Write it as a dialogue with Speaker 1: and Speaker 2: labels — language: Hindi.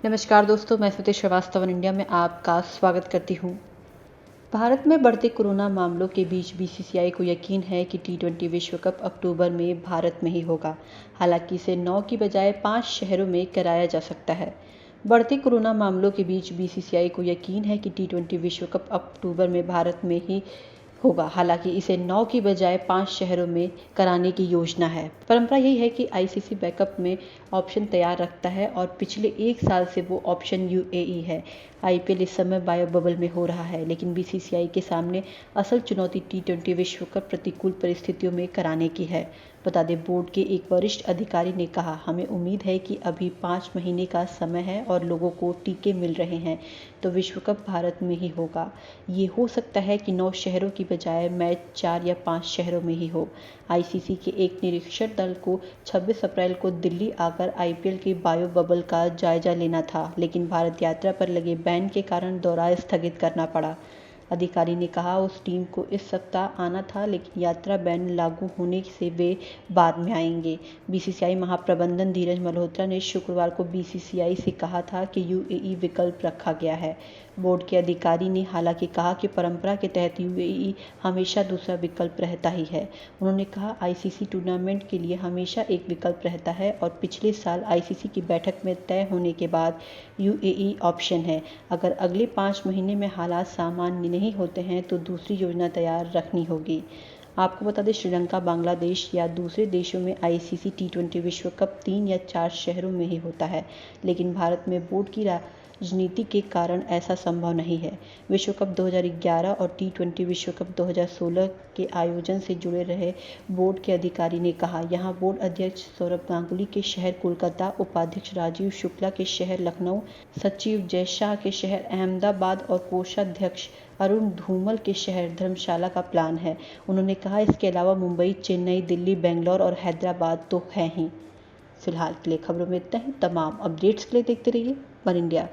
Speaker 1: नमस्कार दोस्तों, मैं स्मृति श्रीवास्तव इंडिया में आपका स्वागत करती हूँ। भारत में बढ़ते कोरोना मामलों के बीच बीसीसीआई को यकीन है कि टी20 विश्व कप अक्टूबर में भारत में ही होगा। हालांकि इसे 9 की बजाय 5 शहरों में कराया जा सकता है। बढ़ते कोरोना मामलों के बीच बीसीसीआई को यकीन है कि टी20 विश्व कप अक्टूबर में भारत में ही होगा। हालांकि इसे 9 की बजाय 5 शहरों में कराने की योजना है। परंपरा यही है कि आईसीसी बैकअप में ऑप्शन तैयार रखता है और पिछले 1 साल से वो ऑप्शन यूएई है। आईपीएल इस समय बायो बबल में हो रहा है, लेकिन बीसीसीआई के सामने असल चुनौती टी20 विश्व कप प्रतिकूल परिस्थितियों में कराने की है। बता दें, बोर्ड के एक वरिष्ठ अधिकारी ने कहा, हमें उम्मीद है कि अभी 5 महीने का समय है और लोगों को टीके मिल रहे हैं, तो विश्व कप भारत में ही होगा। ये हो सकता है कि 9 शहरों की बजाय मैच 4 या 5 शहरों में ही हो। आईसीसी के एक निरीक्षण दल को 26 अप्रैल को दिल्ली आकर आईपीएल के बायो बबल का जायजा लेना था, लेकिन भारत यात्रा पर लगे बैन के कारण दौरा स्थगित करना पड़ा। अधिकारी ने कहा, उस टीम को इस सप्ताह आना था, लेकिन यात्रा बैन लागू होने से वे बाद में आएंगे। बीसीसीआई महाप्रबंधन धीरज मल्होत्रा ने शुक्रवार को बीसीसीआई से कहा था कि यूएई विकल्प रखा गया है। बोर्ड के अधिकारी ने हालांकि कहा कि परंपरा के तहत यूएई हमेशा दूसरा विकल्प रहता ही है। उन्होंने कहा, आईसीसी टूर्नामेंट के लिए हमेशा एक विकल्प रहता है और पिछले साल आईसीसी की बैठक में तय होने के बाद यूएई ऑप्शन है। अगर अगले 5 महीने में हालात सामान्य नहीं होते हैं तो दूसरी योजना तैयार रखनी होगी। आपको बता दें, श्रीलंका, बांग्लादेश या दूसरे देशों में आईसीसी टी20 विश्व कप 3 या 4 शहरों में ही होता है, लेकिन भारत में बोर्ड की राजनीति के कारण ऐसा संभव नहीं है। विश्व कप 2011 और टी20 विश्व कप 2016 के आयोजन से जुड़े रहे बोर्ड के अधिकारी ने कहा, यहाँ बोर्ड अध्यक्ष सौरभ गांगुली के शहर कोलकाता, उपाध्यक्ष राजीव शुक्ला के शहर लखनऊ, सचिव जय शाह के शहर अहमदाबाद और कोषाध्यक्ष अरुण धूमल के शहर धर्मशाला का प्लान है। उन्होंने कहा, इसके अलावा मुंबई, चेन्नई, दिल्ली, बेंगलोर और हैदराबाद तो हैं ही। फिलहाल के लिए खबरों में इतना ही। तमाम अपडेट्स के लिए देखते रहिए वन इंडिया।